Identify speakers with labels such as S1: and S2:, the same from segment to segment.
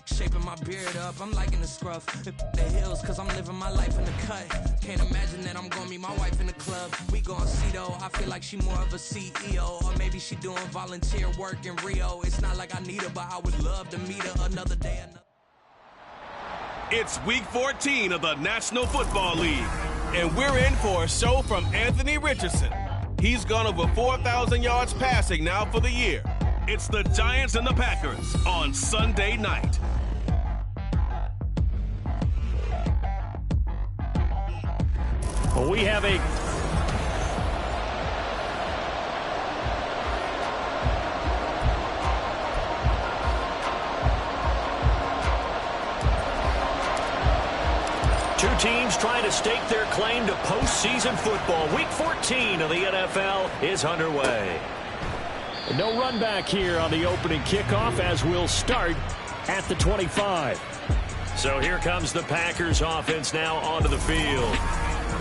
S1: Shaping my beard up, I'm liking the scruff. The hills, cause I'm living my life in the cut. Can't imagine that I'm gonna meet my wife in the club. We gon' see though, I feel like she more of a CEO. Or maybe she doing volunteer work in Rio. It's not like I need her, but I would love to meet her another day.
S2: It's week 14 of the National Football League, and we're in for a show from Anthony Richardson. He's gone over 4,000 yards passing now for the year. It's the Giants and the Packers on Sunday night.
S3: Well, we have a two teams trying to stake their claim to postseason football. Week 14 of the NFL is underway. No run back here on the opening kickoff as we'll start at the 25. So here comes the Packers offense now onto the field.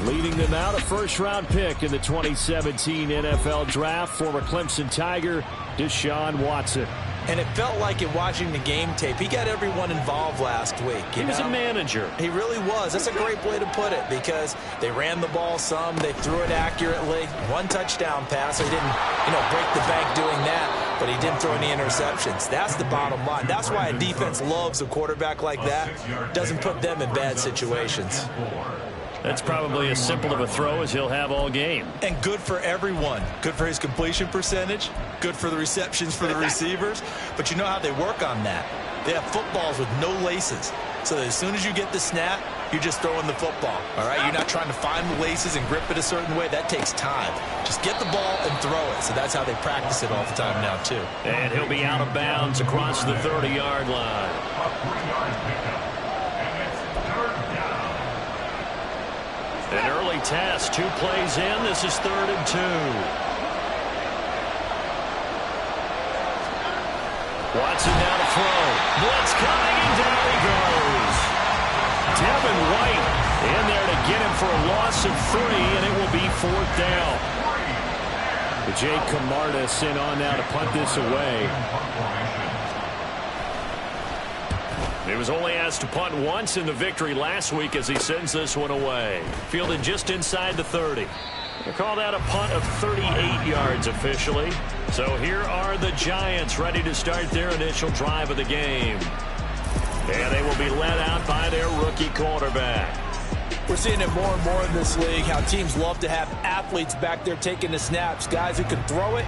S3: Leading them out, a first-round pick in the 2017 NFL Draft, former Clemson Tiger, Deshaun Watson.
S4: And it felt like in watching the game tape, he got everyone involved last week.
S3: He was a manager.
S4: He really was. That's a great way to put it because they ran the ball some, they threw it accurately. One touchdown pass, so he didn't, break the bank doing that, but he didn't throw any interceptions. That's the bottom line. That's why a defense loves a quarterback like that. Doesn't put them in bad situations.
S3: That's probably as simple of a throw as he'll have all game.
S4: And good for everyone. Good for his completion percentage. Good for the receptions for the receivers. But you know how they work on that. They have footballs with no laces. So that as soon as you get the snap, you're just throwing the football. All right? You're not trying to find the laces and grip it a certain way. That takes time. Just get the ball and throw it. So that's how they practice it all the time now, too.
S3: And he'll be out of bounds across the 30-yard line. An early test, 2 plays in. This is 3rd and 2. Watson now to throw. Blitz coming, and down he goes. Devin White in there to get him for a loss of 3, and it will be 4th down. Jake Camarda sent on now to punt this away. He was only asked to punt once in the victory last week as he sends this one away. Fielded just inside the 30. They call that a punt of 38 yards officially. So here are the Giants ready to start their initial drive of the game. And they will be led out by their rookie quarterback.
S4: We're seeing it more and more in this league, how teams love to have athletes back there taking the snaps, guys who can throw it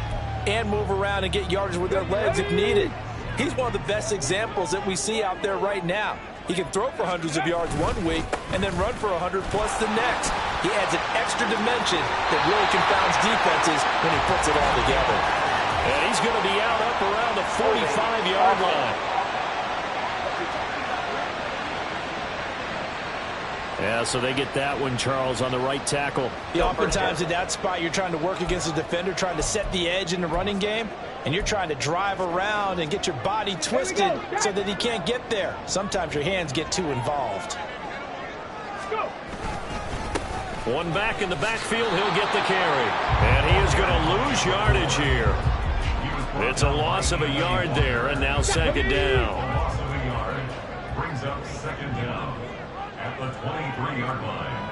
S4: and move around and get yardage with their legs if needed. He's one of the best examples that we see out there right now. He can throw for hundreds of yards one week and then run for 100-plus the next. He adds an extra dimension that really confounds defenses when he puts it all together.
S3: And he's going to be out up around the 45-yard line. Yeah, so they get that one, Charles, on the right tackle.
S4: Yeah, oftentimes in that spot, you're trying to work against a defender, trying to set the edge in the running game, and you're trying to drive around and get your body twisted so that he can't get there. Sometimes your hands get too involved.
S3: One back in the backfield, he'll get the carry. And he is going to lose yardage here. It's a loss of a yard there, and now 2nd down.
S5: Loss of a yard brings up 2nd down at the 23-yard line.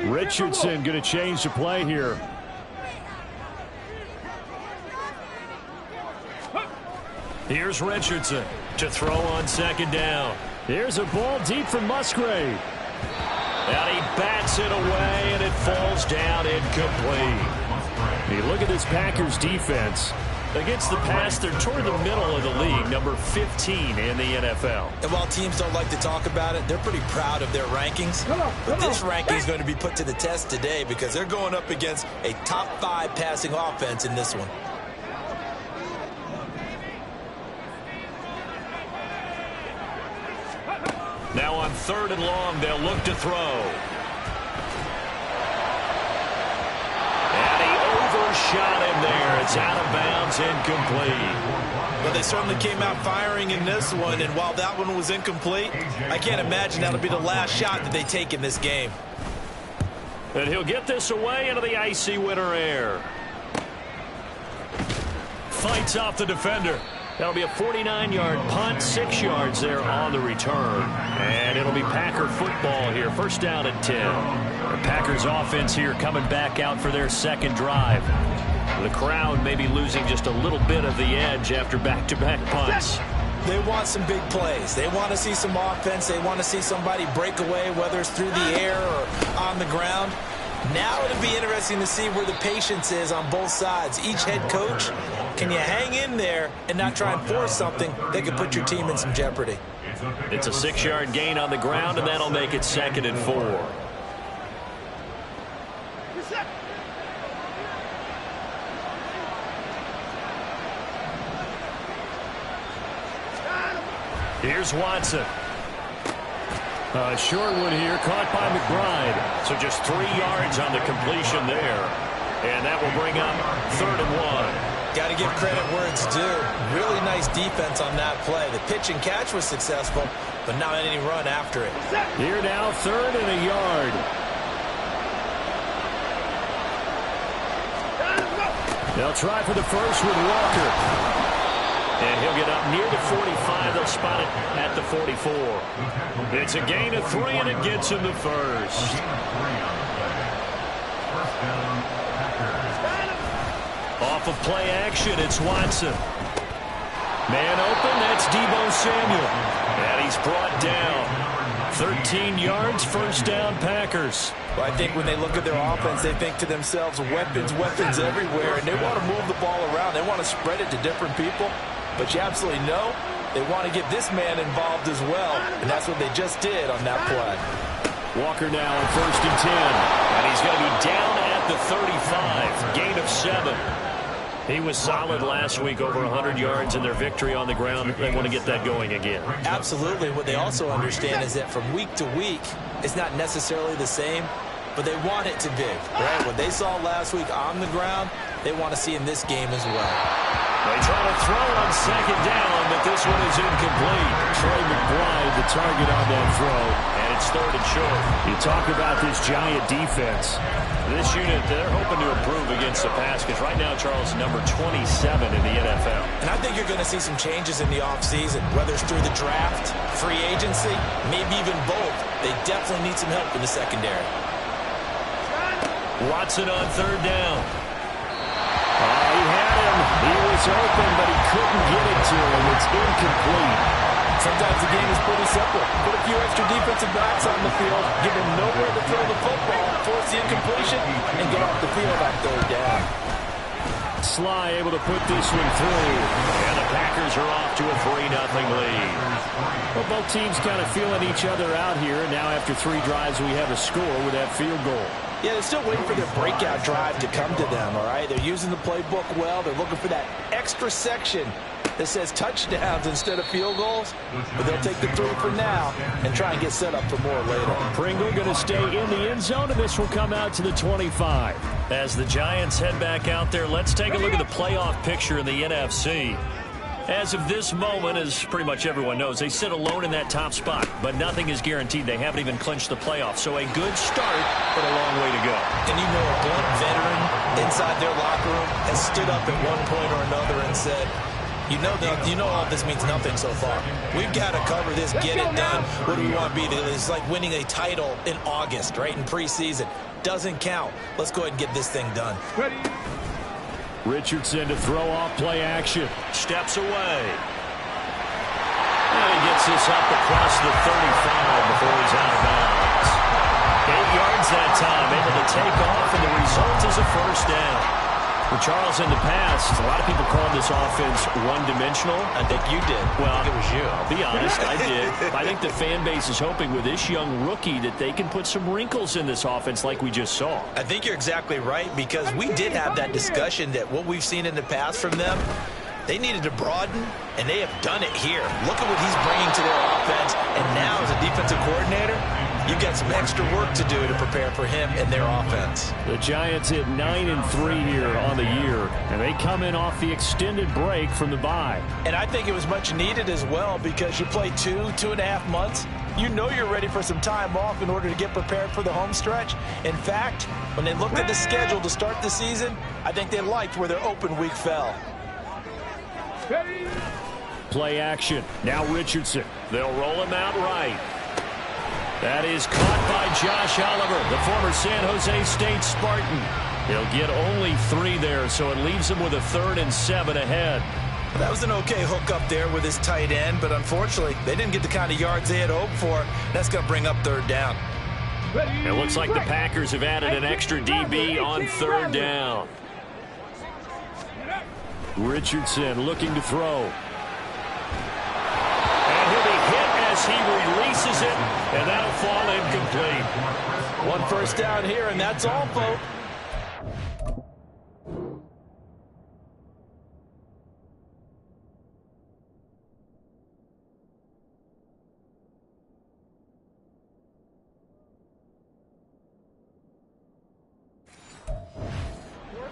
S3: Richardson going to change the play here. Here's Richardson to throw on 2nd down. Here's a ball deep from Musgrave. And he bats it away, and it falls down incomplete. Hey, look at this Packers defense. Against the pass, they're toward the middle of the league, number 15 in the NFL.
S4: And while teams don't like to talk about it, they're pretty proud of their rankings. But this ranking is going to be put to the test today because they're going up against a top 5 passing offense in this one.
S3: Now on 3rd and long, they'll look to throw. And he overshot him there. It's out of bounds, incomplete.
S4: But they certainly came out firing in this one, and while that one was incomplete, I can't imagine that'll be the last shot that they take in this game.
S3: And he'll get this away into the icy winter air. Fights off the defender. That'll be a 49-yard punt, 6 yards there on the return. And it'll be Packer football here, first down and 10. The Packers offense here coming back out for their second drive. The crowd may be losing just a little bit of the edge after back-to-back punts.
S4: They want some big plays. They want to see some offense. They want to see somebody break away, whether it's through the air or on the ground. Now it'll be interesting to see where the patience is on both sides. Each head coach, can you hang in there and not try and force something that could put your team in some jeopardy?
S3: It's a 6-yard gain on the ground, and that'll make it 2nd and 4. Here's Watson. A short one here, caught by McBride. So just 3 yards on the completion there. And that will bring up 3rd and 1.
S4: Got to give credit where it's due. Really nice defense on that play. The pitch and catch was successful, but not any run after it.
S3: Here now, 3rd and a yard. They'll try for the first with Walker. And he'll get up near the 45. They'll spot it at the 44. It's a gain of 3, and it gets him the first. Off of play action, it's Watson. Man open, that's Deebo Samuel. And he's brought down. 13 yards, first down, Packers.
S4: Well, I think when they look at their offense, they think to themselves, weapons, weapons everywhere, and they want to move the ball around. They want to spread it to different people. But you absolutely know they want to get this man involved as well, and that's what they just did on that play.
S3: Walker now on 1st and 10. And he's going to be down at the 35. Gain of 7. He was solid last week, over 100 yards in their victory on the ground. They want to get that going again.
S4: Absolutely. What they also understand is that from week to week, it's not necessarily the same, but they want it to be. Right? What they saw last week on the ground, they want to see in this game as well.
S3: They try to throw on 2nd down, but this one is incomplete. Trey McBride, the target on that throw, and it's 3rd and short. You talk about this Giant defense. This unit, they're hoping to improve against the pass, because right now, Charles, number 27 in the NFL.
S4: And I think you're going to see some changes in the offseason, whether it's through the draft, free agency, maybe even both. They definitely need some help in the secondary.
S3: Watson on 3rd down. He had him. He was open, but he couldn't get it to him. It's incomplete.
S4: Sometimes the game is pretty simple. Put a few extra defensive backs on the field, give them nowhere to throw the football, force the incompletion, and get off the field on 3rd down.
S3: Sly able to put this one through. And the Packers are off to a 3-0 lead. Well, both teams kind of feeling each other out here. And now after 3 drives, we have a score with that field goal.
S4: Yeah, they're still waiting for their breakout drive to come to them, all right? They're using the playbook well. They're looking for that extra section that says touchdowns instead of field goals. But they'll take the 3 for now and try and get set up for more later.
S3: Pringle going to stay in the end zone, and this will come out to the 25. As the Giants head back out there, let's take a look at the playoff picture in the NFC. As of this moment, as pretty much everyone knows, they sit alone in that top spot, but nothing is guaranteed. They haven't even clinched the playoffs, so a good start, but a long way to go.
S4: And you know a blunt veteran inside their locker room has stood up at one point or another and said, you know all this means nothing so far. We've got to cover this, get it done. What do we want to be? It's like winning a title in August, right, in preseason. Doesn't count. Let's go ahead and get this thing done.
S3: Ready. Richardson to throw off play action. Steps away. And he gets this up across the 35 before he's out of bounds. 8 yards that time, able to take off, and the result is a first down. Well, Charles, in the past, a lot of people called this offense one-dimensional.
S4: I think you did.
S3: Well,
S4: I think it was you.
S3: I'll be honest, I did. I think the fan base is hoping with this young rookie that they can put some wrinkles in this offense like we just saw.
S4: I think you're exactly right, because we did have that discussion that what we've seen in the past from them, they needed to broaden, and they have done it here. Look at what he's bringing to their offense, and now as a defensive coordinator, you've got some extra work to do to prepare for him and their offense.
S3: The Giants hit 9-3 here on the year, and they come in off the extended break from the bye.
S4: And I think it was much needed as well, because you play 2.5 months. You know you're ready for some time off in order to get prepared for the home stretch. In fact, when they looked at the schedule to start the season, I think they liked where their open week fell.
S5: Ready?
S3: Play action. Now Richardson. They'll roll him out right. That is caught by Josh Oliver, the former San Jose State Spartan. He'll get only 3 there, so it leaves him with a 3rd and 7 ahead.
S4: That was an okay hook up there with his tight end, but unfortunately, they didn't get the kind of yards they had hoped for. That's going to bring up 3rd down.
S3: It looks like the Packers have added an extra DB on 3rd down. Richardson looking to throw. And he'll be hit as he releases it, and that'll fall incomplete.
S4: 1 first down here, and that's all, folks.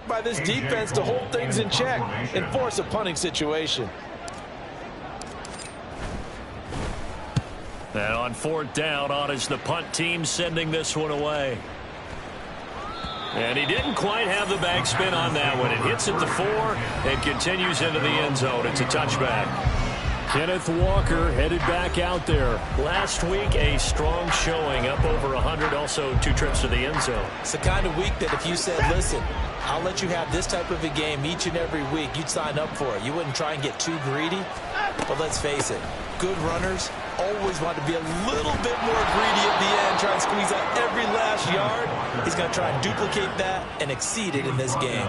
S4: By this defense to hold things in check and force a punting situation.
S3: And on 4th down, on is the punt team sending this one away. And he didn't quite have the backspin on that one. It hits at the 4 and continues into the end zone. It's a touchback. Kenneth Walker headed back out there. Last week, a strong showing, up over 100, also 2 trips to the end zone.
S4: It's the kind of week that if you said, listen, I'll let you have this type of a game each and every week, you'd sign up for it. You wouldn't try and get too greedy. But let's face it, good runners always want to be a little bit more greedy at the end, try and squeeze out every last yard. He's going to try and duplicate that and exceed it in this game.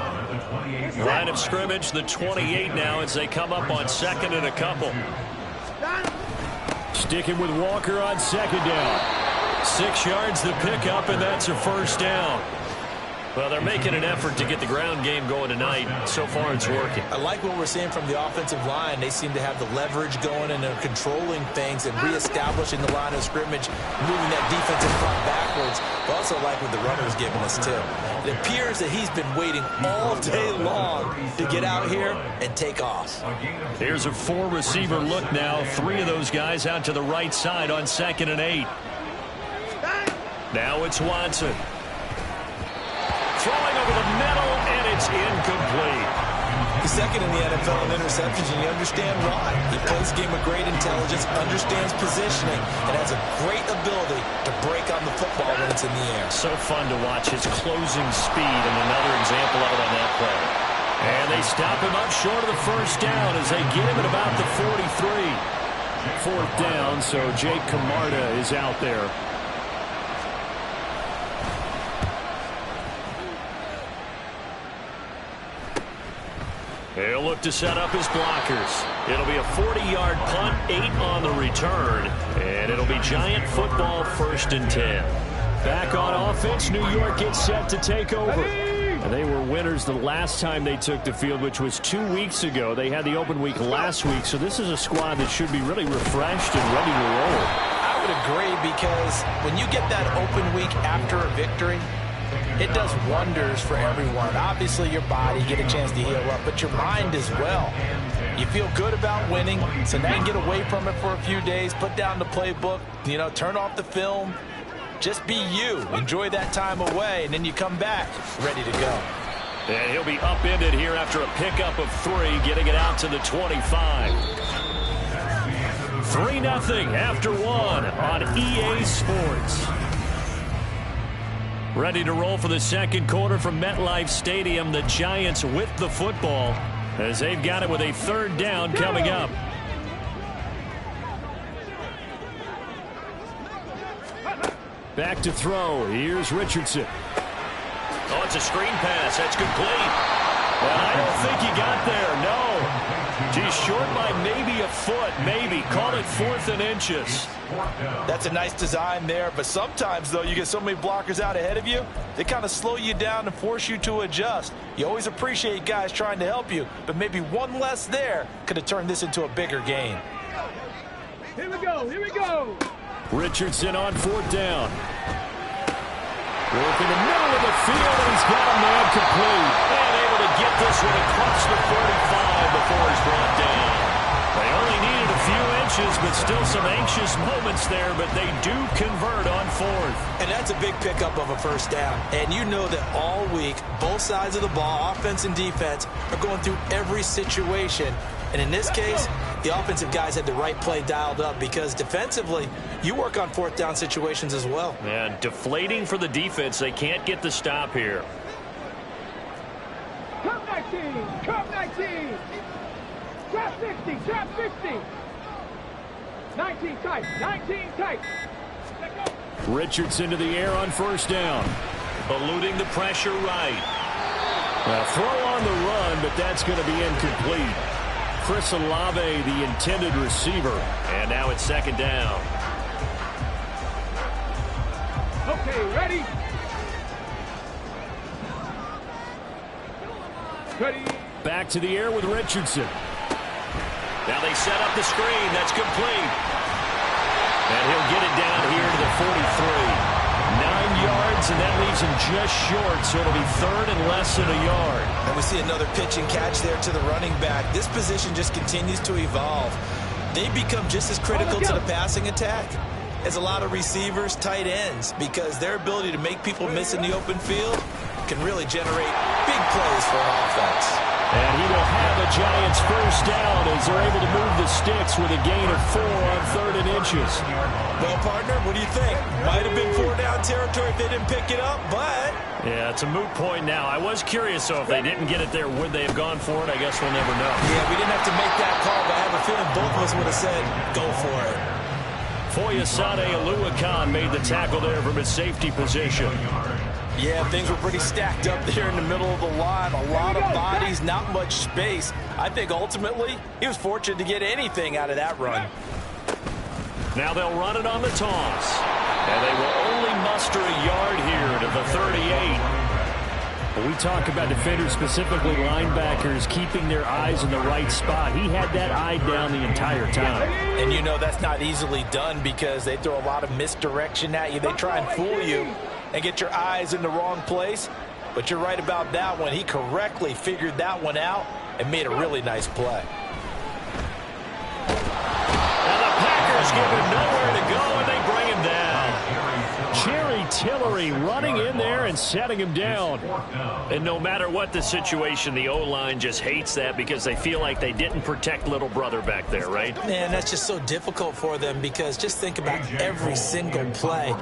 S3: Line of scrimmage, the 28 now as they come up on 2nd and a couple. Sticking with Walker on 2nd down. 6 yards the pickup, and that's a 1st down. Well, they're making an effort to get the ground game going tonight. So far, it's working.
S4: I like what we're seeing from the offensive line. They seem to have the leverage going, and they're controlling things and reestablishing the line of scrimmage, moving that defensive front backwards. But also like what the runner's giving us, too. It appears that he's been waiting all day long to get out here and take off.
S3: Here's a 4-receiver look now. 3 of those guys out to the right side on 2nd and 8. Now it's Watson. Throwing over the middle, and it's incomplete.
S4: He's 2nd in the NFL in interceptions, and you understand why. He plays the game with great intelligence, understands positioning, and has a great ability to break on the football when it's in the air.
S3: So fun to watch his closing speed, and another example of it on that play. And they stop him up short of the 1st down as they get him at about the 43. 4th down, so Jake Camarda is out there. He'll look to set up his blockers. It'll be a 40-yard punt, 8 on the return, and it'll be Giant football 1st and 10. Back on offense, New York gets set to take over. And they were winners the last time they took the field, which was 2 weeks ago. They had the open week last week, so this is a squad that should be really refreshed and ready to roll.
S4: I would agree, because when you get that open week after a victory, it does wonders for everyone. Obviously, your body, get a chance to heal up, but your mind as well. You feel good about winning, so now you get away from it for a few days, put down the playbook, turn off the film. Just be you. Enjoy that time away, and then you come back ready to go.
S3: And he'll be upended here after a pickup of 3, getting it out to the 25. 3-0 after 1 on EA Sports. Ready to roll for the 2nd quarter from MetLife Stadium. The Giants with the football as they've got it with a 3rd down coming up. Back to throw. Here's Richardson. Oh, it's a screen pass. That's complete. And I don't think he got there. No. He's short by maybe a foot. Maybe. Call it 4th and inches.
S4: That's a nice design there, but sometimes, though, you get so many blockers out ahead of you, they kind of slow you down and force you to adjust. You always appreciate guys trying to help you, but maybe one less there could have turned this into a bigger game.
S6: Here we go. Here we go.
S3: Richardson on 4th down. Work in the middle of the field, and he's got a man complete. And able to get this one across the 35 before he's brought down. They only needed a few inches, but still some anxious moments there, but they do convert on 4th.
S4: And that's a big pickup of a 1st down. And you know that all week, both sides of the ball, offense and defense, are going through every situation And in this case, the offensive guys had the right play dialed up because defensively, you work on fourth down situations as well.
S3: And deflating for the defense. They can't get the stop here.
S6: Come 19, come 19. Trap 60, trap 60. 19 tight, 19 tight.
S3: Richardson to the air on first down. Eluding the pressure right. Now throw on the run, but that's going to be incomplete. Chris Olave, the intended receiver. And now it's second down.
S6: Okay, ready? Ready.
S3: Back to the air with Richardson. Now they set up the screen. That's complete. And he'll get it down here to the 43. 9 yards, and that leaves him just short, so it'll be third and less than a yard.
S4: And we see another pitch and catch there to the running back. This position just continues to evolve. They become just as critical to the passing attack as a lot of receivers, tight ends, because their ability to make people miss in the open field can really generate big plays for an offense.
S3: And he will have a Giants first down as they're able to move the sticks with a gain of 4 on 3rd and inches.
S4: Well, partner, what do you think? Might have been 4-down territory if they didn't pick it up, but...
S3: Yeah, it's a moot point now. I was curious, so if they didn't get it there, would they have gone for it? I guess we'll never know.
S4: Yeah, we didn't have to make that call, but I have a feeling both of us would have said, go for it.
S3: Foyesade Oluwakan made the tackle there from his safety position.
S4: Yeah, things were pretty stacked up there in the middle of the line. A lot of bodies, not much space. I think ultimately he was fortunate to get anything out of that run.
S3: Now they'll run it on the toss. And they will only muster a yard here to the 38. When we talk about defenders, specifically linebackers, keeping their eyes in the right spot, he had that eye down the entire time.
S4: And you know that's not easily done because they throw a lot of misdirection at you. They try and fool you and get your eyes in the wrong place. But you're right about that one. He correctly figured that one out and made a really nice play.
S3: And the Packers give him nowhere to go, and they bring him down. Jerry Tillery running in there and setting him down. And no matter what the situation, the O-line just hates that because they feel like they didn't protect little brother back there, right?
S4: Man, that's just so difficult for them because just think about every single play.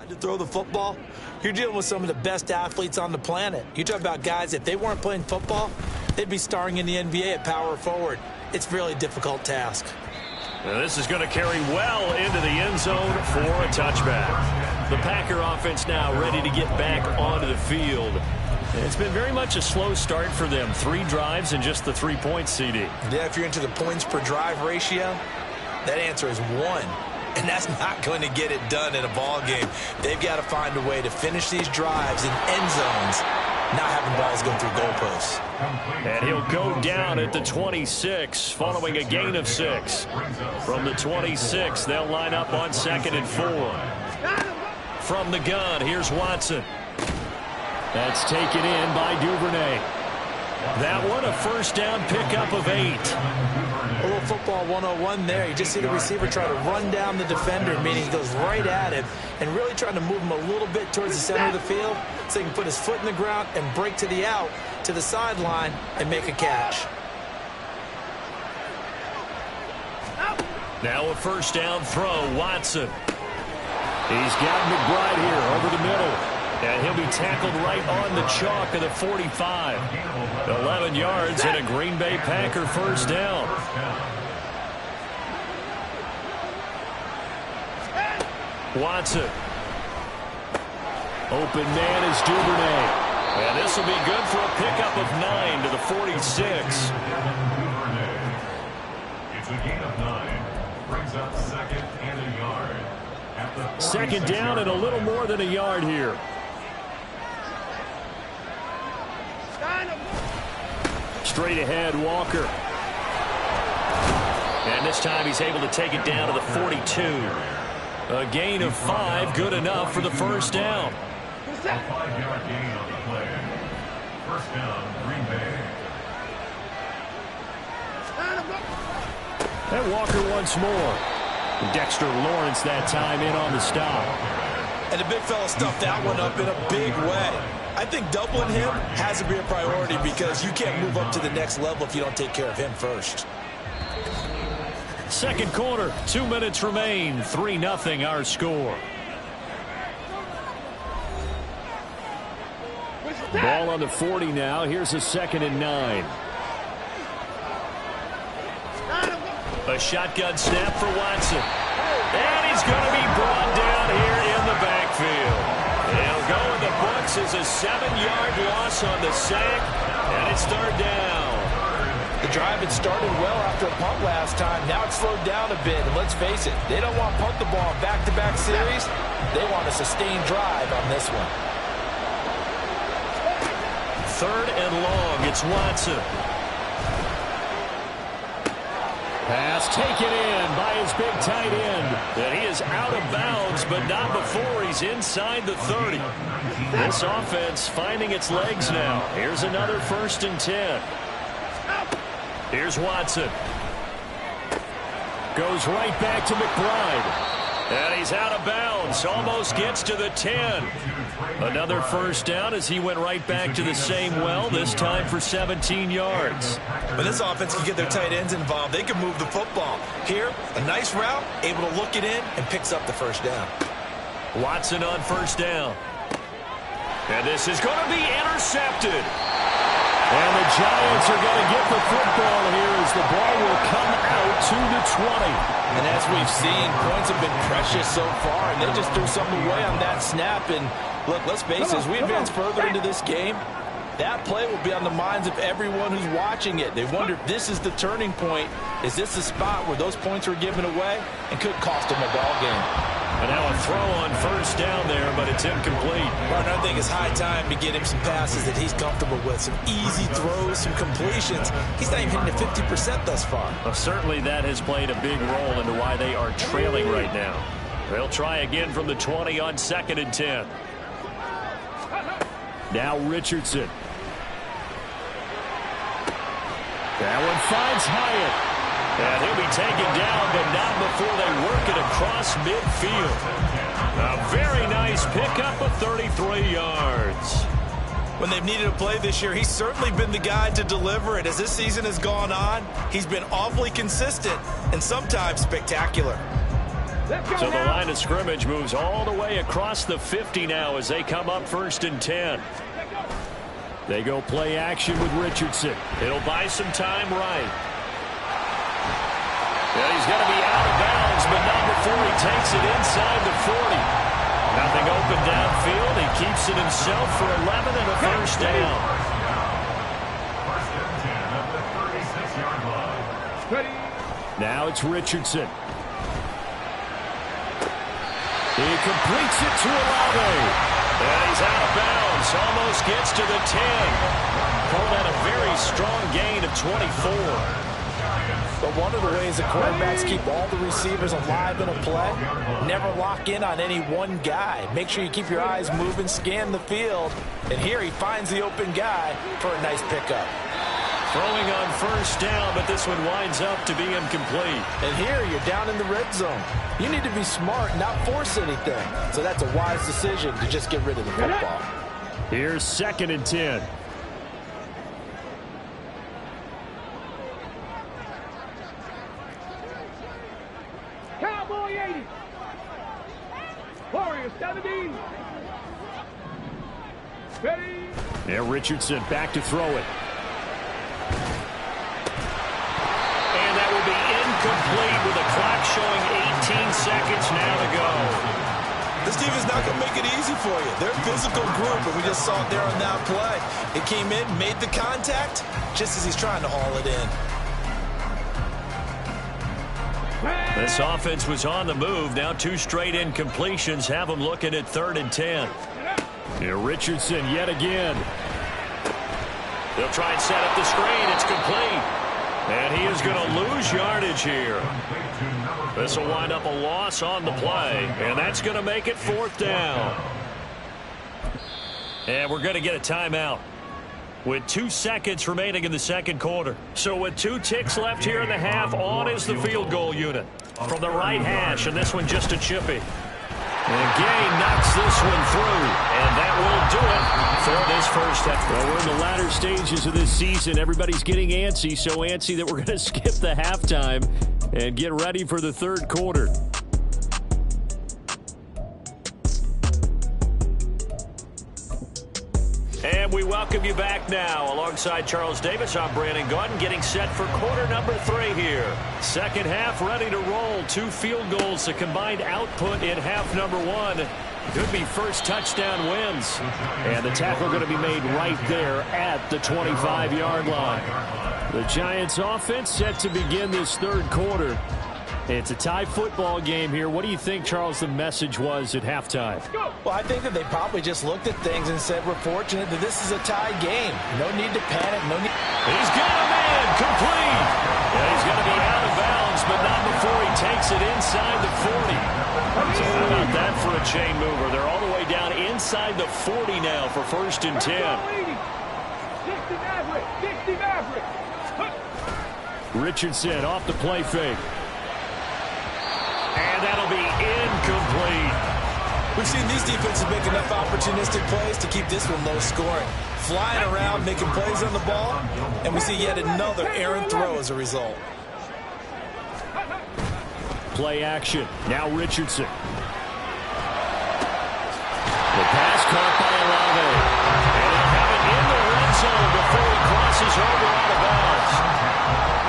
S4: To throw the football, you're dealing with some of the best athletes on the planet. You talk about guys, if they weren't playing football, they'd be starring in the NBA at power forward. It's a really difficult task.
S3: Now this is going to carry well into the end zone for a touchback. The Packer offense now ready to get back onto the field. It's been very much a slow start for them. 3 drives and just the 3 points, CD.
S4: Yeah, if you're into the points per drive ratio, that answer is 1. And that's not going to get it done in a ball game. They've got to find a way to finish these drives in end zones, not having balls go through goalposts.
S3: And he'll go down at the 26, following a gain of 6. From the 26, they'll line up on 2nd and 4. From the gun, here's Watson. That's taken in by Duvernay. That one, a first down pickup of 8.
S4: A little football 101 there. You just see the receiver try to run down the defender, meaning he goes right at him and really trying to move him a little bit towards the center of the field so he can put his foot in the ground and break to the out, to the sideline, and make a catch.
S3: Now a first down throw, Watson. He's got McBride here over the middle. And he'll be tackled right on the chalk of the 45. 11 yards and a Green Bay Packer first down. Watson. Open man is Duvernay. And this will be good for a pickup of 9 to the 46.
S5: It's a gain of 9. Brings up 2nd and a yard. At the
S3: 2nd down and a little more than a yard here. Straight ahead, Walker. And this time he's able to take it down to the 42. A gain of 5, good enough for the first down.
S5: A 5-yard gain on the play. First down, Green Bay.
S3: And Walker once more. Dexter Lawrence that time in on the stop.
S4: And the big fella stuffed that one up in a big way. I think doubling him has to be a priority because you can't move up to the next level if you don't take care of him first.
S3: Second quarter, 2 minutes remain. 3-0 our score. Ball on the 40 now. Here's a 2nd and 9. A shotgun snap for Watson. And he's going to be brought down here in the backfield. He'll go in the books as a 7-yard loss on the sack, and it's 3rd down.
S4: The drive had started well after a punt last time. Now it's slowed down a bit, and let's face it, they don't want to punt the ball in back-to-back series. They want a sustained drive on this one.
S3: 3rd and long. It's Watson. Pass taken in by his big tight end. And he is out of bounds, but not before he's inside the 30. This offense finding its legs now. Here's another 1st and 10. Here's Watson. Goes right back to McBride. And he's out of bounds. Almost gets to the 10. Another 1st down as he went right back to the same well, this time for 17 yards.
S4: When this offense can get their tight ends involved, they can move the football. Here, a nice route, able to look it in, and picks up the 1st down.
S3: Watson on 1st down. And this is going to be intercepted. And the Giants are going to get the football here as the ball will come out to the 20.
S4: And as we've seen, points have been precious so far, and they just threw something away on that snap. And look, let's face it, as we advance further into this game, that play will be on the minds of everyone who's watching it. They wonder if this is the turning point. Is this the spot where those points were given away and could cost them a ball game?
S3: And now a throw on 1st down there, but it's incomplete.
S4: Martin, I think it's high time to get him some passes that he's comfortable with. Some easy throws, some completions. He's not even hitting the 50% thus far.
S3: Well, certainly that has played a big role into why they are trailing right now. They'll try again from the 20 on 2nd and 10. Now Richardson. That one finds Hyatt. And he'll be taken down, but not before they work it across midfield. A very nice pickup of 33 yards.
S4: When they've needed a play this year, he's certainly been the guy to deliver it. As this season has gone on, he's been awfully consistent and sometimes spectacular.
S3: So the line of scrimmage moves all the way across the 50 now as they come up 1st and 10. They go play action with Richardson. It'll buy some time right. Yeah, he's going to be out of bounds, but not before he takes it inside the 40. Nothing open downfield. He keeps it himself for 11 and a 1st down.
S5: 1st and 10 at the 36-yard line.
S3: Now it's Richardson. He completes it to Olave. And he's out of bounds. Almost gets to the 10. Called that a very strong gain of 24.
S4: But one of the ways the quarterbacks keep all the receivers alive in a play, never lock in on any one guy. Make sure you keep your eyes moving, scan the field. And here he finds the open guy for a nice pickup.
S3: Throwing on 1st down, but this one winds up to be incomplete.
S4: And here you're down in the red zone. You need to be smart, not force anything. So that's a wise decision to just get rid of the football.
S3: Here's 2nd and 10.
S6: Cowboy 80. Warrior 70. Ready.
S3: There, Richardson back to throw it. And that will be incomplete with the clock showing 18 seconds now to go.
S4: This team is not going to make it easy for you. They're a physical group, and we just saw it there on that play. It came in, made the contact, just as he's trying to haul it in.
S3: This offense was on the move. Now 2 straight incompletions have them looking at 3rd and 10. Here Richardson yet again. They'll try and set up the screen. It's complete. And he is going to lose yardage here. This will wind up a loss on the play. And that's going to make it 4th down. And we're going to get a timeout. with 2 seconds remaining in the second quarter. So with 2 ticks left here in the half, on is the field goal unit from the right hash, and this one just a chippy. And Gay knocks this one through, and that will do it for this first half.
S7: Well, we're in the latter stages of this season. Everybody's getting antsy, so antsy that we're going to skip the halftime and get ready for the third quarter.
S3: And we welcome you back now. Alongside Charles Davis, I'm Brandon Gaudin, getting set for quarter number 3 here. Second half ready to roll. 2 field goals, the combined output in half number 1. Could be first touchdown wins. And the tackle going to be made right there at the 25-yard line. The Giants offense set to begin this third quarter. It's a tie football game here. What do you think, Charles, the message was at halftime?
S4: Well, I think that they probably just looked at things and said, we're fortunate that this is a tie game. No need to panic. No need.
S3: He's got a man complete. Yeah, he's going to be out of bounds, but not before he takes it inside the 40. So how about that for a chain mover? They're all the way down inside the 40 now for 1st and 10.
S6: 60 Maverick. 60 Maverick.
S7: Richardson off the play fake.
S3: And that'll be incomplete.
S4: We've seen these defenses make enough opportunistic plays to keep this one low scoring. Flying around, making plays on the ball, and we see yet another errant throw as a result.
S7: Play action. Now Richardson. The pass caught by Olave.
S3: And he'll have it in the red zone before he crosses over out of bounds.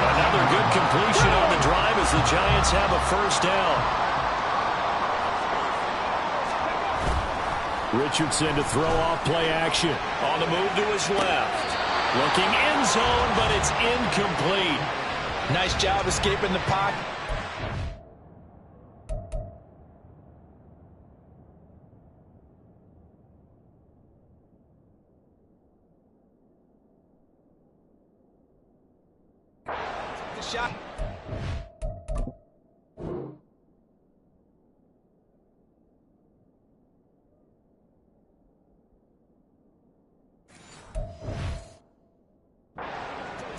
S3: Another good completion on the drive as the Giants have a first down.
S7: Richardson to throw off play action.
S3: On the move to his left. Looking end zone, but it's incomplete.
S4: Nice job escaping the pocket. Shot.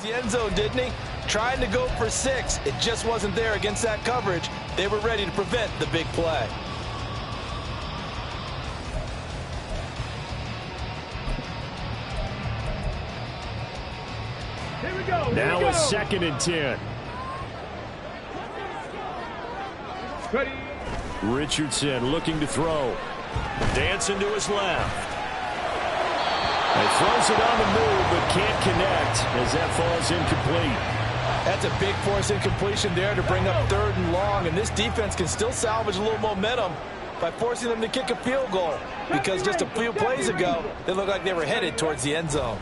S4: The end zone, didn't he? Trying to go for 6. It just wasn't there against that coverage. They were ready to prevent the big play.
S6: Here we go.
S7: Now a 2nd and 10.
S6: Ready.
S7: Richardson looking to throw.
S3: Dancing to his left.
S7: He throws it on the move, but can't connect as that falls incomplete.
S4: That's a big force incompletion there to bring up 3rd and long, and this defense can still salvage a little momentum by forcing them to kick a field goal, because just a few plays ago, they looked like they were headed towards the end zone.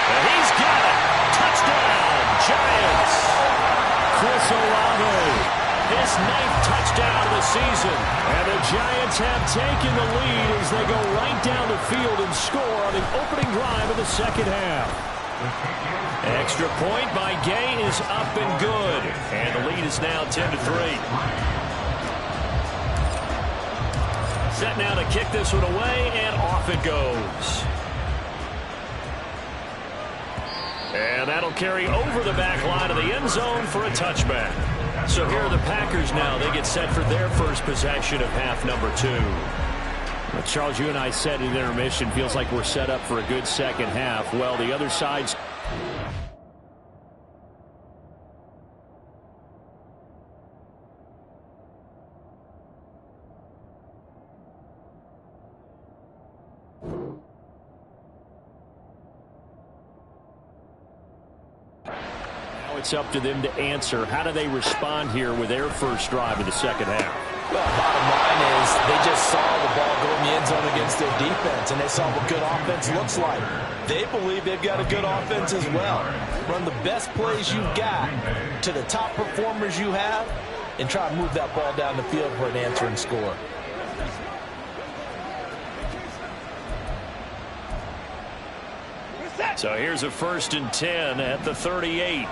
S3: And he's got it. Touchdown, Giants.
S7: Chris Olave.
S3: His 9th touchdown of the season.
S7: And the Giants have taken the lead as they go right down the field and score on the opening drive of the second half.
S3: Extra point by Gay is up and good. And the lead is now 10-3. Set now to kick this one away, and off it goes. And that'll carry over the back line of the end zone for a touchback. So here are the Packers now. They get set for their first possession of half number 2.
S7: Well, Charles, you and I said in intermission, feels like we're set up for a good second half. Well, the other side's... It's up to them to answer. How do they respond here with their first drive of the second half?
S4: Well, bottom line is they just saw the ball go in the end zone against their defense, and they saw what good offense looks like. They believe they've got a good offense as well. Run the best plays you've got to the top performers you have, and try to move that ball down the field for an answering score.
S3: So here's a 1st and 10 at the 38.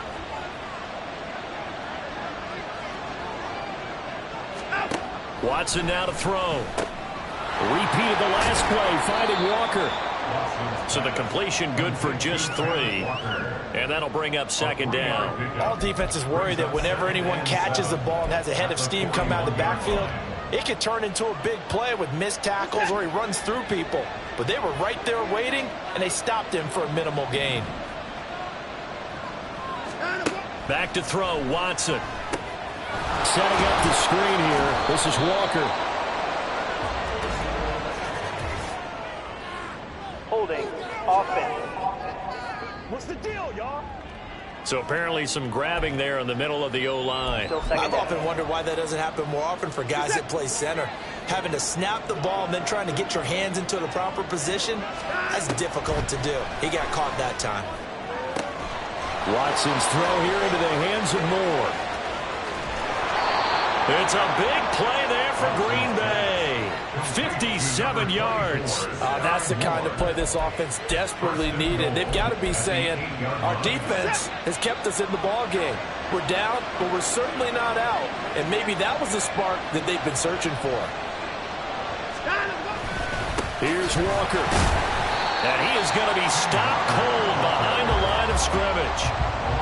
S3: Watson now to throw.
S7: Repeated the last play, finding Walker. So the completion good for just 3. And that'll bring up second down.
S4: All defenses worry that whenever anyone catches the ball and has a head of steam come out of the backfield, it could turn into a big play with missed tackles or he runs through people. But they were right there waiting, and they stopped him for a minimal gain.
S7: Back to throw, Watson. Setting up the screen here. This is Walker.
S8: Holding, offense.
S3: What's the deal, y'all?
S7: So apparently some grabbing there in the middle of the O-line.
S4: I've often wondered why that doesn't happen more often for guys that play center. Having to snap the ball and then trying to get your hands into the proper position, that's difficult to do. He got caught that time.
S7: Watson's throw here into the hands of Moore. It's a big play there for Green Bay. 57 yards.
S4: That's the kind of play this offense desperately needed. They've got to be saying, our defense has kept us in the ball game. We're down, but we're certainly not out. And maybe that was the spark that they've been searching for.
S7: Here's Walker. And he is going to be stopped cold behind the line of scrimmage.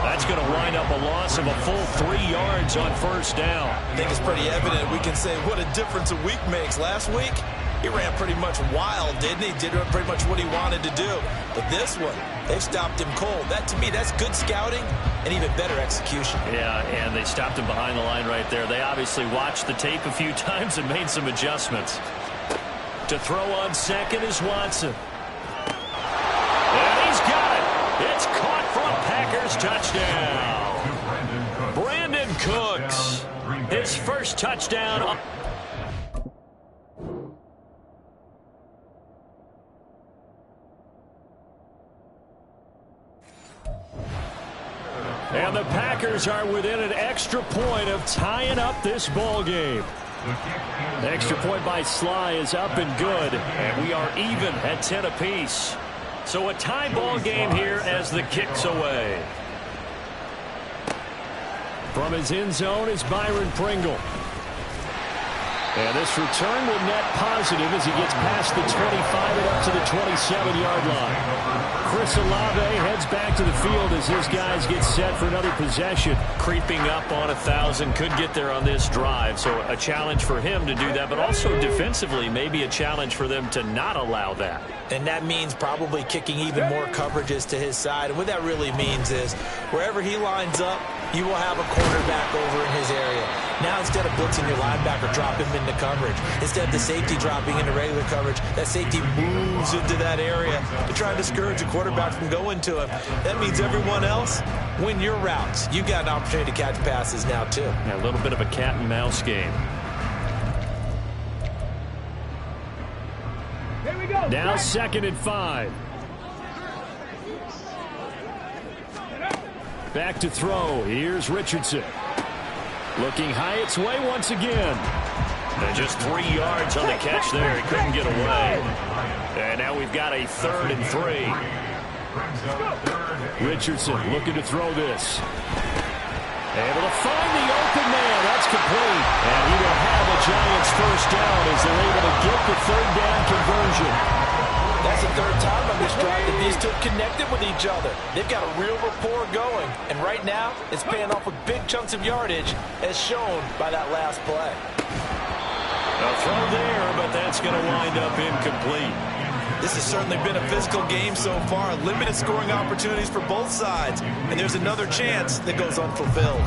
S7: That's going to wind up a loss of a full 3 yards on first down.
S4: I think it's pretty evident. We can say what a difference a week makes. Last week, he ran pretty much wild, didn't he? Did pretty much what he wanted to do. But this one, they've stopped him cold. That, to me, that's good scouting and even better execution.
S7: Yeah, and they stopped him behind the line right there. They obviously watched the tape a few times and made some adjustments. To throw on second is Watson. And he's got it. It's caught for a Packers touchdown. Brandon Cooks, his first touchdown. And the Packers are within an extra point of tying up this ball game. The extra point by Sly is up and good, and we are even at 10 apiece. So a tie ball game here as the kick's away. From his end zone is Byron Pringle. And this return will net positive as he gets past the 25 and up to the 27-yard line. Chris Olave heads back to the field as his guys get set for another possession. Creeping up on 1,000, could get there on this drive. So a challenge for him to do that, but also defensively maybe a challenge for them to not allow that.
S4: And that means probably kicking even more coverages to his side. And what that really means is wherever he lines up, you will have a cornerback over in his area. Now instead of blitzing your linebacker, drop him into coverage. Instead of the safety dropping into regular coverage, that safety moves into that area to try and discourage the quarterback from going to him. That means everyone else, win your routes. You've got an opportunity to catch passes now too.
S7: Yeah, a little bit of a cat and mouse game.
S6: Here we go.
S7: Now 2nd and 5. Back to throw. Here's Richardson. Looking high its way once again. And just 3 yards on the catch there. He couldn't get away. And now we've got a 3rd and 3. Richardson looking to throw this. Able to find the open man. That's complete. And he will have a Giants first down as they're able to get the 3rd down conversion.
S4: That's the 3rd time on this drive that these two connected with each other. They've got a real rapport going. And right now, it's paying off with big chunks of yardage, as shown by that last play.
S7: A throw there, but that's going to wind up incomplete.
S4: This has certainly been a physical game so far. Limited scoring opportunities for both sides. And there's another chance that goes unfulfilled.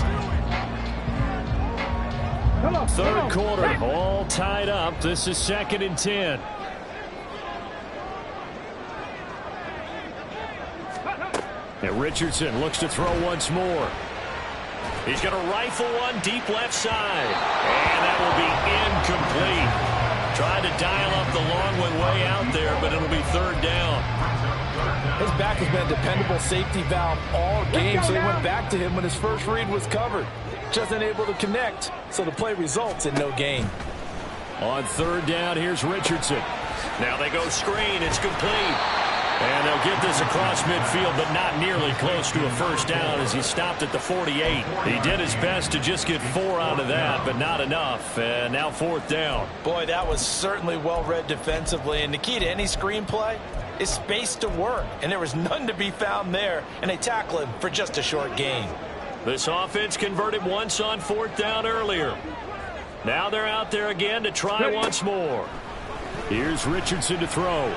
S7: 3rd quarter, all tied up. This is 2nd and 10. And Richardson looks to throw once more. He's going to rifle one deep left side. And that will be incomplete. Tried to dial up the long one way out there, but it'll be 3rd down.
S4: His back has been a dependable safety valve all game, so he went back to him when his first read was covered. Just unable to connect, so the play results in no gain.
S7: On 3rd down, here's Richardson. Now they go screen. It's complete. And they'll get this across midfield, but not nearly close to a first down as he stopped at the 48. He did his best to just get 4 out of that, but not enough. And now 4th down.
S4: Boy, that was certainly well read defensively. And the key to any screenplay is space to work. And there was none to be found there. And they tackle him for just a short gain.
S7: This offense converted once on 4th down earlier. Now they're out there again to try once more. Here's Richardson to throw.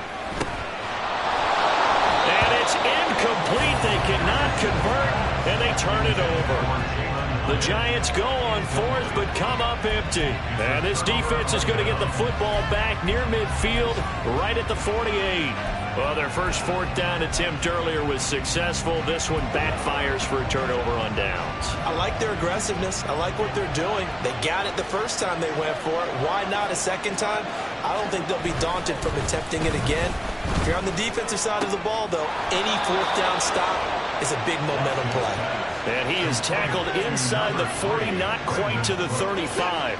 S7: And it's incomplete. They cannot convert, and they turn it over. The Giants go on 4th, but come up empty. And this defense is going to get the football back near midfield, right at the 48. Well, their first 4th down attempt earlier was successful. This one backfires for a turnover on downs.
S4: I like their aggressiveness. I like what they're doing. They got it the first time they went for it. Why not a second time? I don't think they'll be daunted from attempting it again. If you're on the defensive side of the ball, though, any 4th down stop is a big momentum play.
S7: And he is tackled inside the 40, not quite to the 35.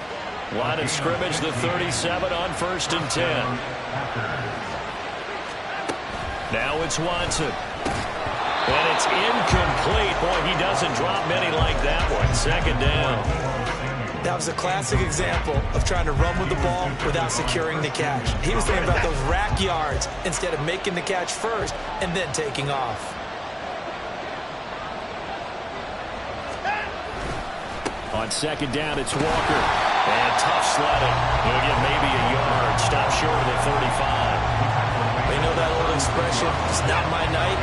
S7: Line of scrimmage, the 37 on 1st and 10. Now it's Watson. And it's incomplete. Boy, he doesn't drop many like that one. 2nd down.
S4: That was a classic example of trying to run with the ball without securing the catch. He was thinking about those rack yards instead of making the catch first and then taking off.
S7: On 2nd down, it's Walker. And tough sledding. He'll get maybe a yard. Stop short of the 35.
S4: You know that old expression, it's not my night?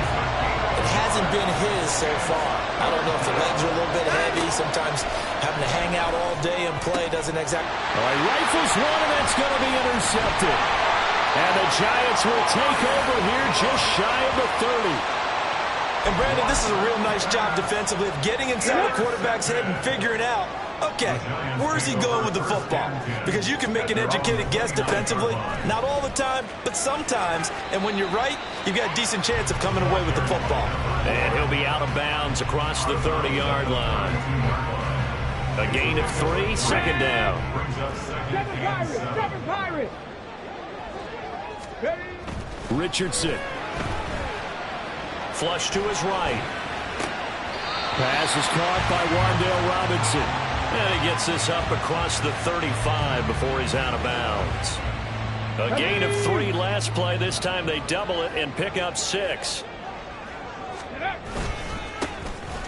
S4: It hasn't been his so far. I don't know if the legs are a little bit heavy. Sometimes having to hang out all day and play doesn't exactly...
S7: All right, rifles one, and that's going to be intercepted. And the Giants will take over here just shy of the 30.
S4: And, Brandon, this is a real nice job defensively of getting inside the quarterback's head and figuring out, okay, where's he going with the football? Because you can make an educated guess defensively. Not all the time, but sometimes. And when you're right, you've got a decent chance of coming away with the football.
S7: And he'll be out of bounds across the 30-yard line. A gain of 3, 2nd down.
S6: 7 Pirates.
S7: Richardson. Flush to his right. Pass is caught by Wan'Dale Robinson. And he gets this up across the 35 before he's out of bounds. A gain of 3 last play. This time they double it and pick up 6.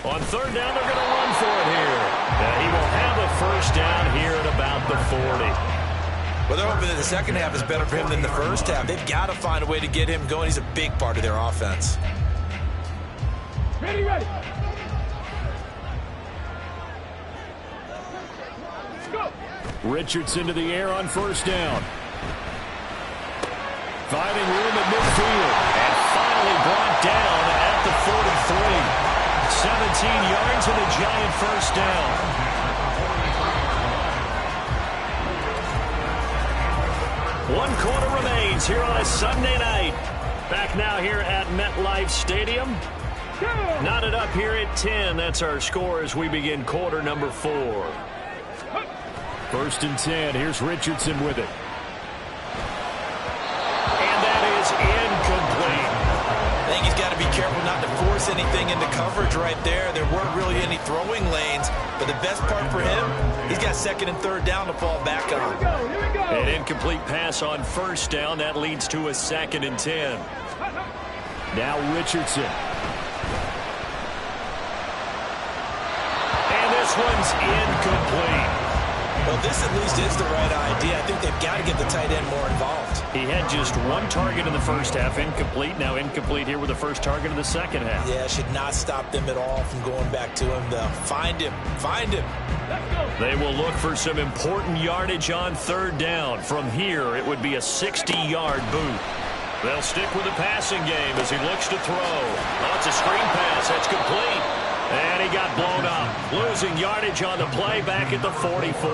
S7: On 3rd down, they're going to run for it here. And he will have a first down here at about the 40.
S4: Well, they're hoping that the second half is better for him than the first half. They've got to find a way to get him going. He's a big part of their offense.
S6: Ready. Go.
S7: Richardson to the air on 1st down. Finding room at midfield. And finally brought down at the 43. 17 yards and a Giant first down. One quarter remains here on a Sunday night. Back now here at MetLife Stadium. Knotted up here at 10. That's our score as we begin quarter number 4. 1st and 10. Here's Richardson with it. And that is incomplete.
S4: I think he's got to be careful not to force anything into coverage right there. There weren't really any throwing lanes. But the best part for him, he's got 2nd and 3rd down to fall back on.
S6: Here we go.
S7: An incomplete pass on 1st down. That leads to a 2nd and 10. Now Richardson. This one's incomplete.
S4: Well, this at least is the right idea. I think they've got to get the tight end more involved.
S7: He had just 1 target in the first half, incomplete. Now incomplete here with the first target of the second half.
S4: Yeah, should not stop them at all from going back to him, though. Find him.
S7: They will look for some important yardage on 3rd down. From here, it would be a 60-yard boot. They'll stick with the passing game as he looks to throw. Oh, it's a screen pass. That's complete. And he got blown up. Losing yardage on the play back at the 44.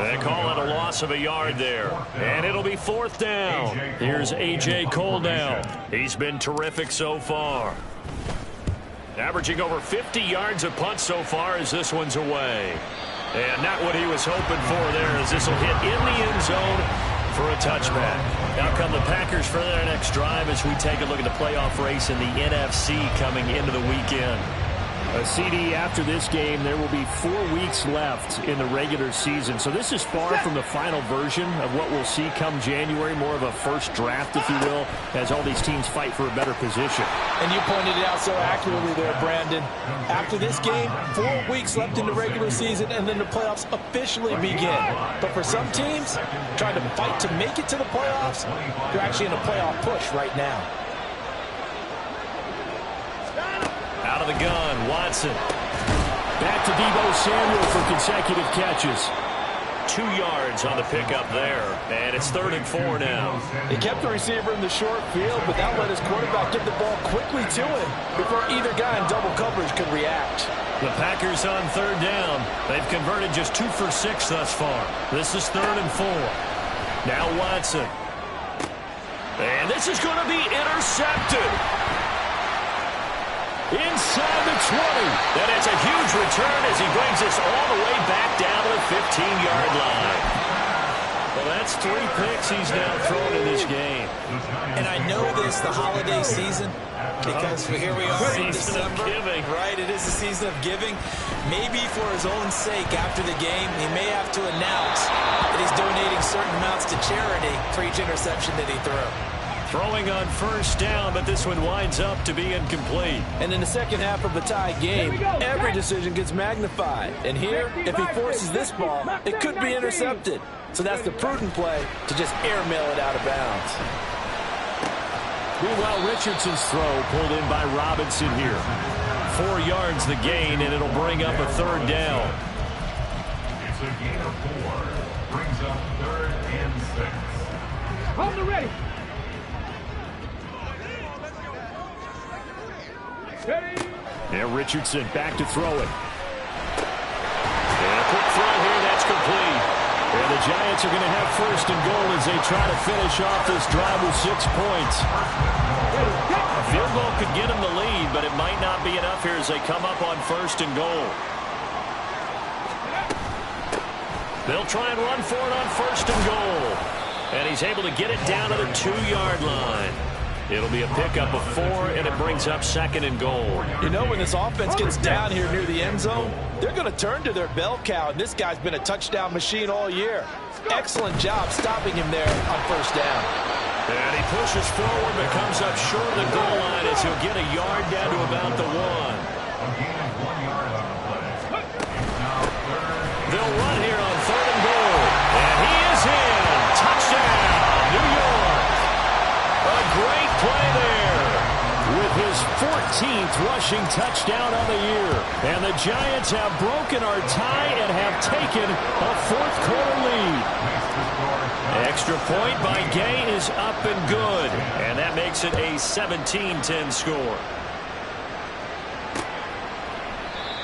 S7: They call it a loss of a yard there. And it'll be 4th down. Here's A.J. Cole now. He's been terrific so far. Averaging over 50 yards a punt so far as this one's away. And not what he was hoping for there as this will hit in the end zone for a touchback.
S3: Now come the Packers for their next drive as we take a look at the playoff race in the NFC coming into the weekend.
S7: A CD after this game, there will be 4 weeks left in the regular season. So this is far from the final version of what we'll see come January, more of a first draft, if you will, as all these teams fight for a better position.
S4: And you pointed it out so accurately there, Brandon. After this game, 4 weeks left in the regular season, and then the playoffs officially begin. But for some teams, trying to fight to make it to the playoffs, they're actually in a playoff push right now.
S3: Out of the gun, Watson.
S7: Back to Deebo Samuel for consecutive catches.
S3: 2 yards on the pickup there, and it's 3rd and 4 now.
S4: He kept the receiver in the short field, but that let his quarterback get the ball quickly to him before either guy in double coverage could react.
S3: The Packers on 3rd down. They've converted just 2 for 6 thus far. This is 3rd and 4. Now Watson. And this is going to be intercepted. Inside the 20. And it's a huge return as he brings us all the way back down to the 15-yard line. Well, that's 3 picks he's now thrown in this game.
S4: And I know this, the holiday season, because here we are in December.
S3: Giving.
S4: Right, it is the season of giving. Maybe for his own sake after the game, he may have to announce that he's donating certain amounts to charity for each interception that he threw.
S3: Throwing on 1st down, but this one winds up to be incomplete.
S4: And in the second half of the tied game, every decision gets magnified. And here, if he forces this ball, it could be intercepted. So that's the prudent play to just airmail it out of bounds.
S7: Meanwhile, Richardson's throw pulled in by Robinson here.
S3: 4 yards the gain, and it'll bring up a 3rd down.
S5: It's a gain of 4. Brings up 3rd and 6.
S6: Hold the ready.
S7: Yeah, Richardson back to throw it.
S3: And a quick throw here, that's complete.
S7: And the Giants are going to have 1st and goal as they try to finish off this drive with 6 points.
S3: A field goal could get them the lead, but it might not be enough here as they come up on 1st and goal. They'll try and run for it on 1st and goal. And he's able to get it down to the 2-yard line. It'll be a pickup of 4, and it brings up 2nd and goal.
S4: You know, when this offense gets down here near the end zone, they're going to turn to their bell cow, and this guy's been a touchdown machine all year. Excellent job stopping him there on 1st down.
S3: And he pushes forward, but comes up short of the goal line as he'll get a yard down to about the 1. They'll run here on 3rd and goal. And he is in. Touchdown, New York. A great play there with his 14th rushing touchdown of the year. And the Giants have broken our tie and have taken a 4th quarter lead. Extra point by Gay is up and good. And that makes it a 17-10 score.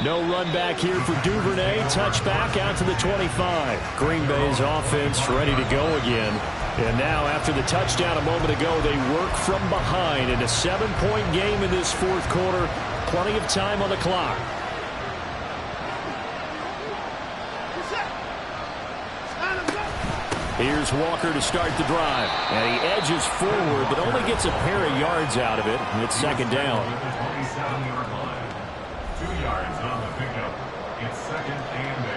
S7: No run back here for Duvernay. Touchback out to the 25. Green Bay's offense ready to go again. And now, after the touchdown a moment ago, they work from behind in a 7-point game in this 4th quarter. Plenty of time on the clock. Here's Walker to start the drive. And he edges forward, but only gets a pair of yards out of it. And it's 2nd down.
S5: 27-yard line. 2 yards on the pickup. It's 2nd and 8.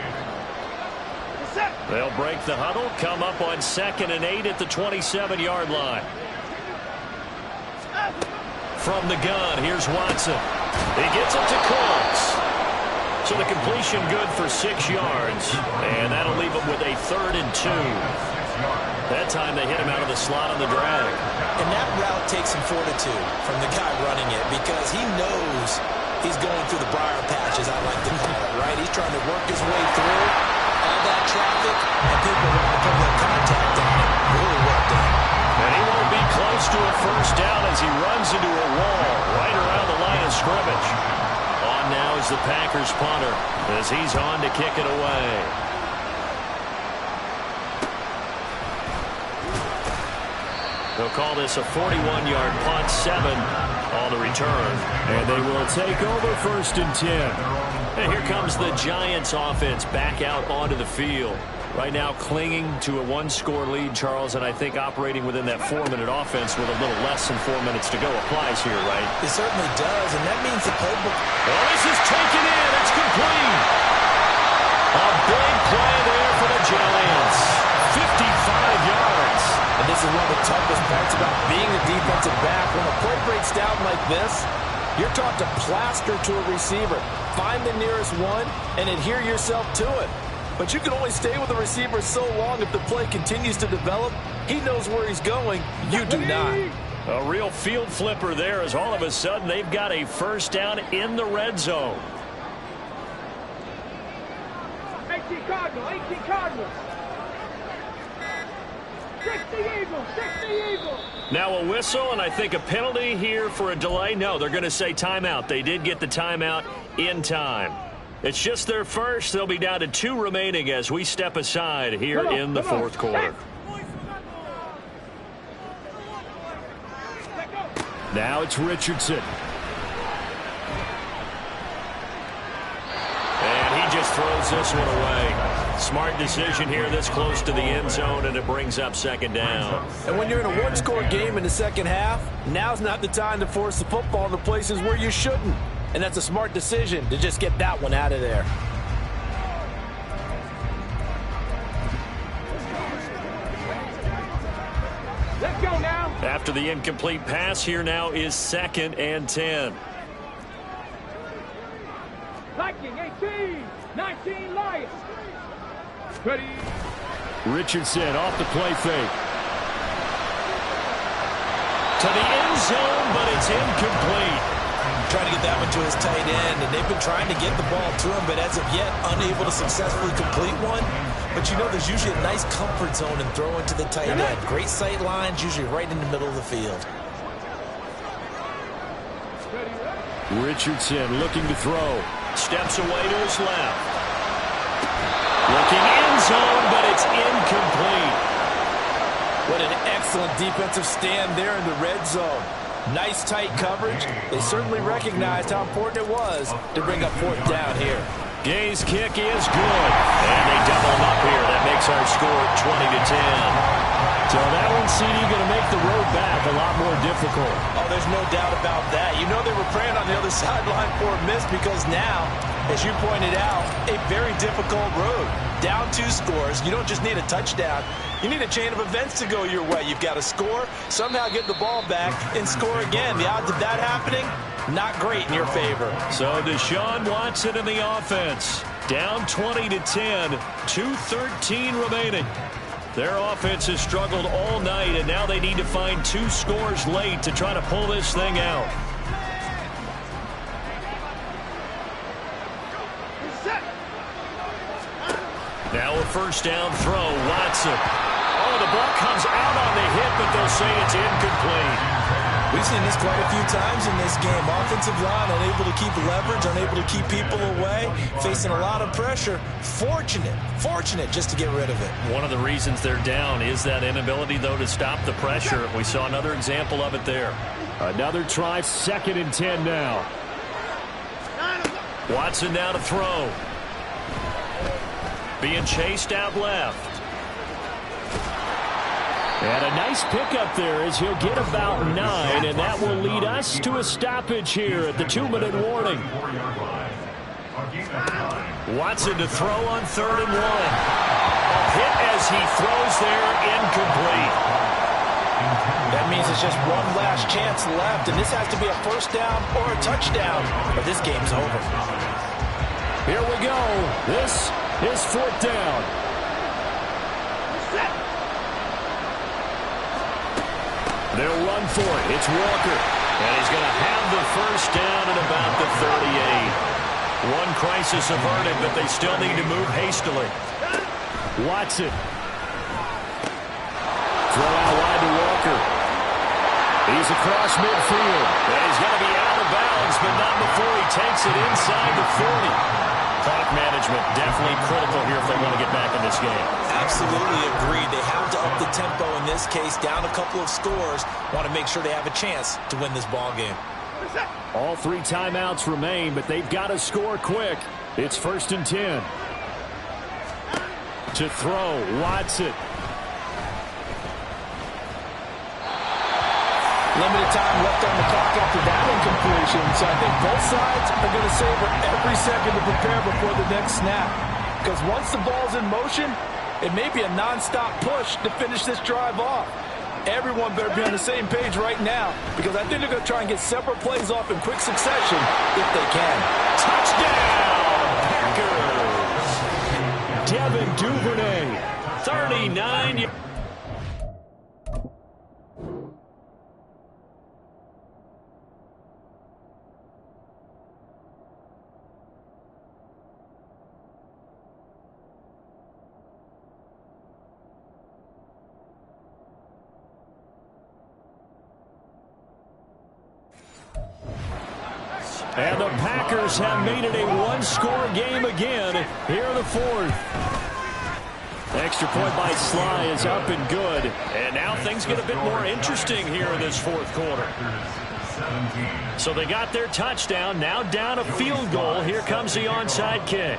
S3: They'll break the huddle, come up on 2nd and 8 at the 27-yard line. From the gun, here's Watson. He gets it to Cooks. So the completion good for 6 yards, and that'll leave him with a 3rd and 2. That time they hit him out of the slot on the drag.
S4: And that route takes some fortitude from the guy running it because he knows he's going through the briar patch, as I like to call it, right? He's trying to work his way through all that traffic, and people want to put their contact on it. Really well done.
S3: And he won't be close to a 1st down as he runs into a wall right around the line of scrimmage. On now is the Packers punter as he's on to kick it away. They'll call this a 41-yard punt, 7 on the return.
S7: And they will take over 1st and 10.
S3: And here comes the Giants offense back out onto the field.
S7: Right now clinging to a one-score lead, Charles, and I think operating within that 4-minute offense with a little less than 4 minutes to go applies here, right?
S4: It certainly does, and that means the playbook.
S7: Well, this is taken in. It's complete. A big play there for the Giants. 55 yards.
S4: And this is one of the toughest parts about being a defensive back. When a play breaks down like this, you're taught to plaster to a receiver. Find the nearest one and adhere yourself to it. But you can only stay with the receiver so long if the play continues to develop. He knows where he's going. You do not.
S7: A real field flipper there as all of a sudden they've got a first down in the red zone.
S6: 18 Cardinals. 60 Eagles.
S7: Now a whistle, and I think a penalty here for a delay. No, they're going to say timeout. They did get the timeout in time. It's just their first. They'll be down to 2 remaining as we step aside here in the fourth quarter. Now it's Richardson. And he just throws this one away. Smart decision here this close to the end zone, and it brings up second down.
S4: And when you're in a one-score game in the second half, now's not the time to force the football in the places where you shouldn't. And that's a smart decision to just get that one out of there.
S6: Let's go now.
S7: After the incomplete pass, here now is 2nd and 10.
S6: Viking 18, 19 Lions. Ready.
S7: Richardson off the play fake. To the end zone, but it's incomplete.
S4: Trying to get that one to his tight end, and they've been trying to get the ball to him, but as of yet, unable to successfully complete one. But you know there's usually a nice comfort zone in throwing to the tight end. Great sight lines, usually right in the middle of the field.
S7: Richardson looking to throw. Steps away to his left. Looking end zone, but it's incomplete.
S4: What an excellent defensive stand there in the red zone. Nice tight coverage. They certainly recognized how important it was to bring up 4th down here.
S7: Gay's kick is good. And they double him up here. That makes our score 20-10. So that one, CD, going to make the road back a lot more difficult.
S4: Oh, there's no doubt about that. You know they were praying on the other sideline for a miss because now, as you pointed out, a very difficult road. Down 2 scores. You don't just need a touchdown. You need a chain of events to go your way. You've got to score, somehow get the ball back, and score again. The odds of that happening, not great in your favor.
S7: So Deshaun Watson in the offense. Down 20-10, 2:13 remaining. Their offense has struggled all night, and now they need to find 2 scores late to try to pull this thing out. Now a first down throw, Watson. Oh, the ball comes out on the hit, but they'll say it's incomplete.
S4: We've seen this quite a few times in this game. Offensive line unable to keep leverage, unable to keep people away, facing a lot of pressure. Fortunate just to get rid of it.
S7: One of the reasons they're down is that inability, though, to stop the pressure. We saw another example of it there. Another try, 2nd and 10 now. Watson now to throw. Being chased out left. And a nice pickup there as he'll get about 9, and that will lead us to a stoppage here at the 2-minute warning. Watson to throw on 3rd and 1. A hit as he throws there, incomplete.
S4: That means it's just one last chance left, and this has to be a first down or a touchdown, or this game's over.
S7: Here we go. This is 4th down. They'll run for it. It's Walker. And he's going to have the first down at about the 38. One crisis averted, but they still need to move hastily. Watson. Throw out wide to Walker. He's across midfield. And he's going to be out of bounds, but not before he takes it inside the 40. Clock management definitely critical here if they want to get back in this game.
S4: Absolutely agreed. They have to up the tempo in this case, down a couple of scores. Want to make sure they have a chance to win this ball game.
S7: All 3 timeouts remain, but they've got to score quick. It's 1st and 10. To throw, Watson.
S4: Limited time left on the clock after that incompletion, so I think both sides are going to savor every second to prepare before the next snap. Because once the ball's in motion, it may be a non-stop push to finish this drive off. Everyone better be on the same page right now, because I think they're going to try and get separate plays off in quick succession if they can.
S7: Touchdown, Packers! Devin Duvernay, 39 yards. And the Packers have made it a one-score game again here in the fourth. Extra point by Sly is up and good. And now things get a bit more interesting here in this fourth quarter. So they got their touchdown, now down a field goal. Here comes the onside kick.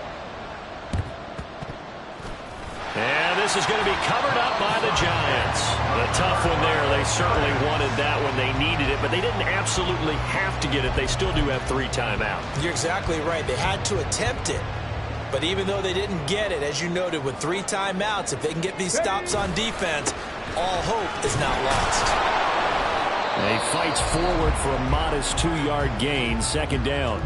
S7: And this is going to be covered up by the Giants. A tough one there. They certainly wanted that when they needed it, but they didn't absolutely have to get it. They still do have 3 timeouts.
S4: You're exactly right. They had to attempt it. But even though they didn't get it, as you noted, with 3 timeouts, if they can get these stops on defense, all hope is not lost.
S7: He fights forward for a modest 2-yard gain, second down.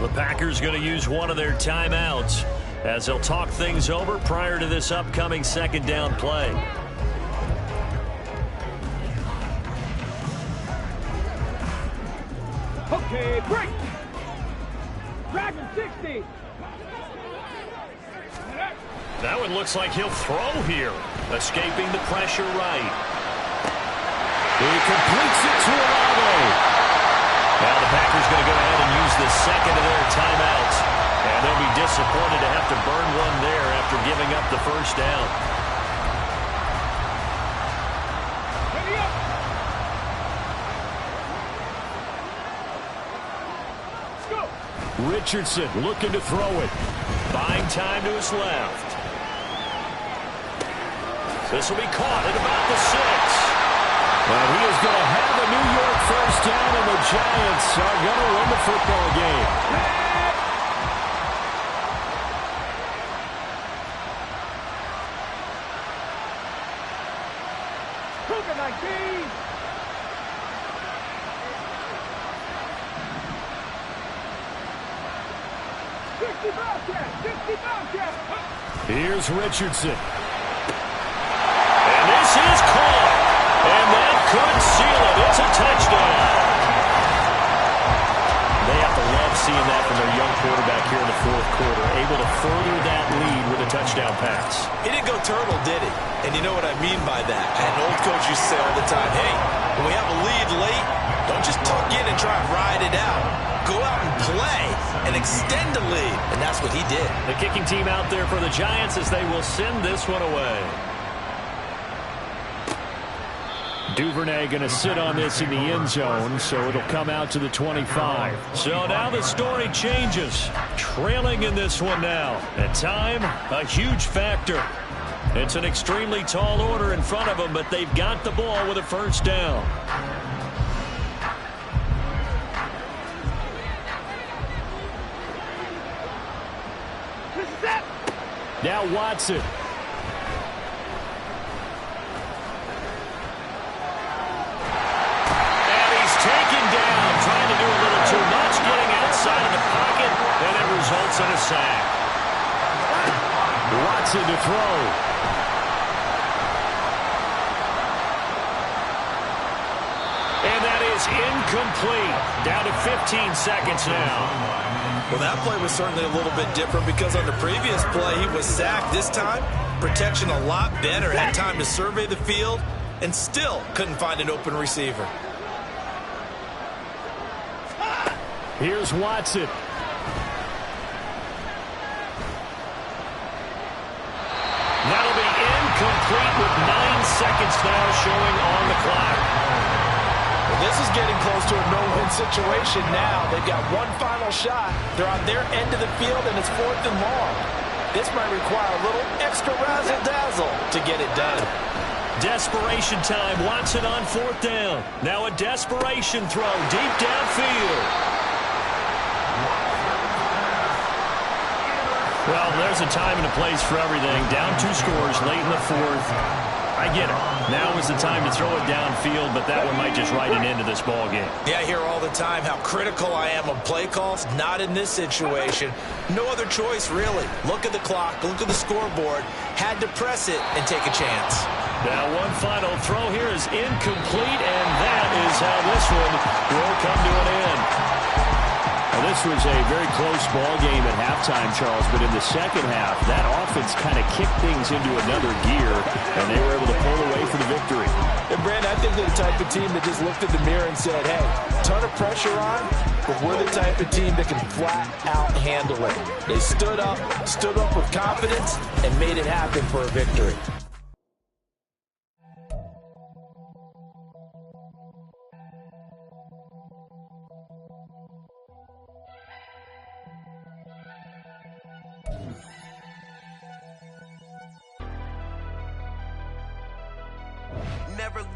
S7: The Packers going to use one of their timeouts as they'll talk things over prior to this upcoming second down play.
S6: Okay, break. Dragon 60.
S7: That one looks like he'll throw here. Escaping the pressure right. He completes it to Olave. Now the Packers going to go ahead and use the second of their timeouts. And they'll be disappointed to have to burn one there after giving up the first down.
S6: Ready up. Let's go.
S7: Richardson looking to throw it. Buying time to his left. This will be caught at about the 6. And he is going to have a New York first down, and the Giants are going to win the football game.
S6: Cougar 19. 60 Bobcat. 60 Bobcat.
S7: Here's Richardson. And this is caught. And that could seal it. It's a touchdown. They have to love seeing that from their young quarterback here in the fourth quarter, able to further that lead with a touchdown pass.
S4: He didn't go turtle, did he? And you know what I mean by that. An old coach used to say all the time, hey, when we have a lead late, don't just tuck in and try and ride it out. Go out and play and extend the lead. And that's what he did.
S7: The kicking team out there for the Giants as they will send this one away. Duvernay going to sit on this in the end zone, so it'll come out to the 25. So now the story changes. Trailing in this one now. At time, a huge factor. It's an extremely tall order in front of them, but they've got the ball with a first down. Now Watson. Taken down, trying to do a little too much, getting outside of the pocket, and it results in a sack. Watson to throw. And that is incomplete. Down to 15 seconds now.
S4: Well, that play was certainly a little bit different because on the previous play, he was sacked. This time, protection a lot better. Had time to survey the field and still couldn't find an open receiver.
S7: Here's Watson. That'll be incomplete with 9 seconds now showing on the clock.
S4: Well, this is getting close to a no-win situation now. They've got one final shot. They're on their end of the field, and it's 4th and long. This might require a little extra razzle-dazzle to get it done.
S3: Desperation time. Watson on 4th down. Now a desperation throw deep downfield. Well, there's a time and a place for everything. Down 2 scores late in the 4th. I get it. Now is the time to throw it downfield, but that one might just write an end to this ball game.
S4: Yeah, I hear all the time how critical I am of play calls. Not in this situation. No other choice, really. Look at the clock. Look at the scoreboard. Had to press it and take a chance.
S3: Now one final throw here is incomplete, and that is how this one will come to an end. Now, this was a very close ball game at halftime, Charles, but in the second half, that offense kind of kicked things into another gear, and they were able to pull away for the victory.
S4: And, Brandon, I think they're the type of team that just looked at the mirror and said, hey, ton of pressure on, but we're the type of team that can flat out handle it. They stood up with confidence, and made it happen for a victory.
S1: Never leave.